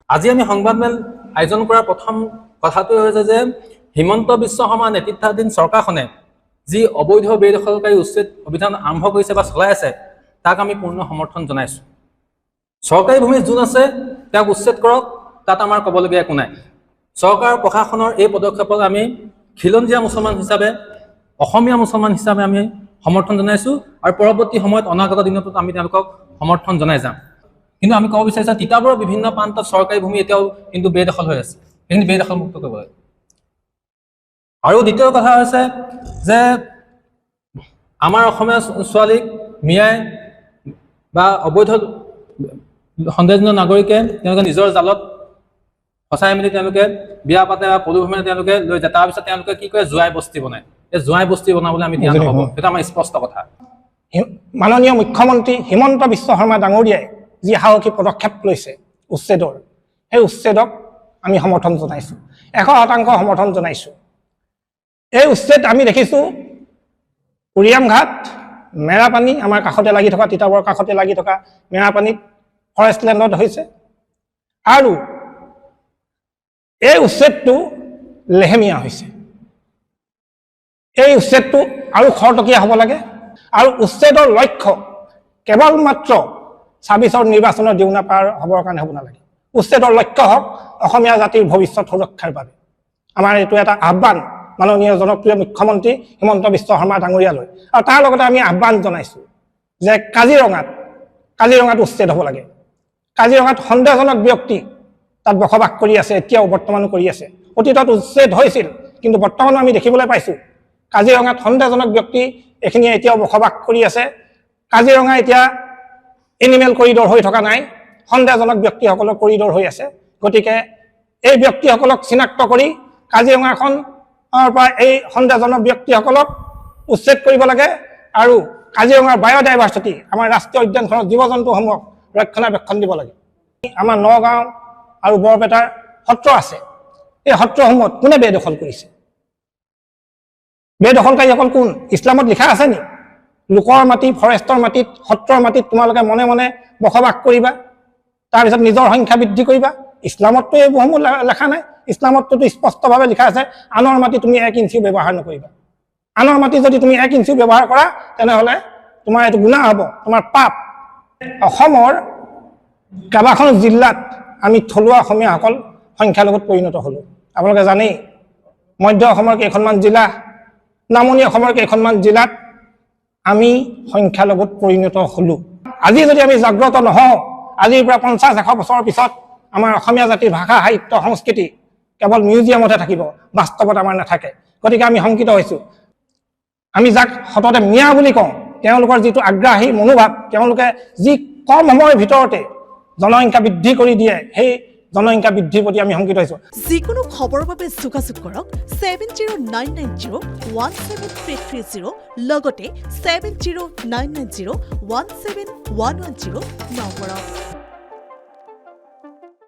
আজি আমি সংবাদমেল আয়োজন কৰাৰ প্ৰথম কথাটো হৈছে যে হিমন্ত বিশ্ব শৰ্মা নেতৃত্বাধীন চৰকাৰখনে যি অবৈধ বেদখলকাৰী উচ্ছেদ অভিযান আৰম্ভ কৰিছে বা চলাই আছে তাক আমি পূৰ্ণ সমৰ্থন জনাইছোঁ। চৰকাৰী ভূমি যোন আছে তেওঁক উচ্ছেদ কৰক, তাত আমাৰ ক'বলগীয়া একো নাই। চৰকাৰ প্ৰশাসনৰ এই পদক্ষেপক আমি খিলঞ্জীয়া মুছলমান হিচাপে, অসমীয়া মুছলমান হিচাপে আমি সমৰ্থন জনাইছোঁ আৰু পৰৱৰ্তী সময়ত অনাগত দিনতো আমি তেওঁলোকক সমৰ্থন জনাই যাম। কিন্তু আমি ক'ব বিচাৰিছোঁ তিতাবৰৰ বিভিন্ন প্ৰান্তত চৰকাৰী ভূমি এতিয়াও কিন্তু বেদখল হৈ আছে, সেইখিনি বেদখল মুক্ত কৰিব লাগে। আৰু দ্বিতীয় কথা হৈছে যে আমাৰ অসমীয়া ছোৱালীক মিয়াই বা অবৈধ সন্দেহজনক নাগৰিকে তেওঁলোকে নিজৰ জালত ফচাই মেলি তেওঁলোকে বিয়া পাতে বা পলুভূমিৰে তেওঁলোকে লৈ যায়। তাৰপিছত তেওঁলোকে কি কৰে, জোৱাই বস্তি বনায়। এই জোৱাই বস্তি বনাবলৈ আমি দিয়া নহ'ব, সেইটো আমাৰ স্পষ্ট কথা। মাননীয় মুখ্যমন্ত্ৰী হিমন্ত বিশ্ব শৰ্মা ডাঙৰীয়াই যি সাহসী পদক্ষেপ লৈছে উচ্ছেদৰ, সেই উচ্ছেদক আমি সমৰ্থন জনাইছোঁ, 100% সমৰ্থন জনাইছোঁ। এই উচ্ছেদ আমি দেখিছোঁ উৰিয়ামঘাট, মেৰাপানী, আমাৰ কাষতে লাগি থকা তিতাবৰৰ কাষতে লাগি থকা মেৰাপানীত ফৰেষ্টলেণ্ডত হৈছে। আৰু এই উচ্ছেদটো লেহেমীয়া হৈছে। এই উচ্ছেদটো আৰু খৰতকীয়া হ'ব লাগে। আৰু উচ্ছেদৰ লক্ষ্য কেৱল মাত্ৰ 26ৰ নিৰ্বাচনৰ দিউনা পাৰ হ'বৰ কাৰণে হ'ব নালাগে। উচ্ছেদৰ লক্ষ্য হওক অসমীয়া জাতিৰ ভৱিষ্যত সুৰক্ষাৰ বাবে। আমাৰ এইটো এটা আহ্বান মাননীয় জনপ্ৰিয় মুখ্যমন্ত্ৰী হিমন্ত বিশ্ব শৰ্মা ডাঙৰীয়ালৈ। আৰু তাৰ লগতে আমি আহ্বান জনাইছোঁ যে কাজিৰঙাত উচ্ছেদ হ'ব লাগে। কাজিৰঙাত সন্দেহজনক ব্যক্তি তাত বসবাস কৰি আছে, এতিয়াও বৰ্তমানো কৰি আছে। অতীতত উচ্ছেদ হৈছিল, কিন্তু বৰ্তমানো আমি দেখিবলৈ পাইছোঁ কাজিৰঙাত সন্দেহজনক ব্যক্তি এইখিনিয়ে এতিয়াও বসবাস কৰি আছে। কাজিৰঙা এতিয়া এনিমেল কৰিডৰ হৈ থকা নাই, সন্দেহজনক ব্যক্তিসকলৰ কৰিডৰ হৈ আছে। গতিকে এই ব্যক্তিসকলক চিনাক্ত কৰি কাজিৰঙাখনৰ পৰা এই সন্দেহজনক ব্যক্তিসকলক উচ্ছেদ কৰিব লাগে। আৰু কাজিৰঙাৰ বায়'ডাইভাৰ্চিটি, আমাৰ ৰাষ্ট্ৰীয় উদ্যানখনৰ জীৱ জন্তুসমূহক ৰক্ষণাবেক্ষণ দিব লাগে। আমাৰ নগাঁও আৰু বৰপেটাৰ সত্ৰ আছে, এই সত্ৰসমূহত কোনে বেদখল কৰিছে? বেদখলকাৰীসকল কোন? ইছলামত লিখা আছে নি? লোকৰ মাটি, ফৰেষ্টৰ মাটিত, সত্ৰৰ মাটিত তোমালোকে মনে মনে বসবাস কৰিবা, তাৰপিছত নিজৰ সংখ্যা বৃদ্ধি কৰিবা? ইছলামততো এইসমূহ লেখা নাই। ইছলামততো স্পষ্টভাৱে লিখা আছে আনৰ মাটি তুমি 1 ইঞ্চিও ব্যৱহাৰ নকৰিবা। আনৰ মাটি যদি তুমি 1 ইঞ্চিও ব্যৱহাৰ কৰা তেনেহ'লে তোমাৰ এইটো গুনাহ হ'ব, তোমাৰ পাপ। অসমৰ কেইবাখন জিলাত আমি থলুৱা অসমীয়াসকল সংখ্যালঘুত পৰিণত হ'লোঁ। আপোনালোকে জানেই মধ্য অসমৰ কেইখনমান জিলা, নামনি অসমৰ কেইখনমান জিলাত আমি সংখ্যালঘুত পৰিণত হ'লোঁ। আজি যদি আমি জাগ্ৰত নহওঁ, আজিৰ পৰা 50-100 বছৰৰ পিছত আমাৰ অসমীয়া জাতিৰ ভাষা, সাহিত্য, সংস্কৃতি কেৱল মিউজিয়ামতহে থাকিব, বাস্তৱত আমাৰ নাথাকে। গতিকে আমি শংকিত হৈছোঁ। আমি যাক সততে মিয়া বুলি কওঁ, তেওঁলোকৰ যিটো আগ্ৰাহী মনোভাৱ, তেওঁলোকে যি কম সময়ৰ ভিতৰতে জনসংখ্যা বৃদ্ধি কৰি দিয়ে, সেই জনসংখ্যা বৃদ্ধিৰ প্ৰতি আমি শংকিত হৈছোঁ। যিকোনো খবৰৰ বাবে যোগাযোগ কৰক 7099017330 লগতে 7099017110 নম্বৰত।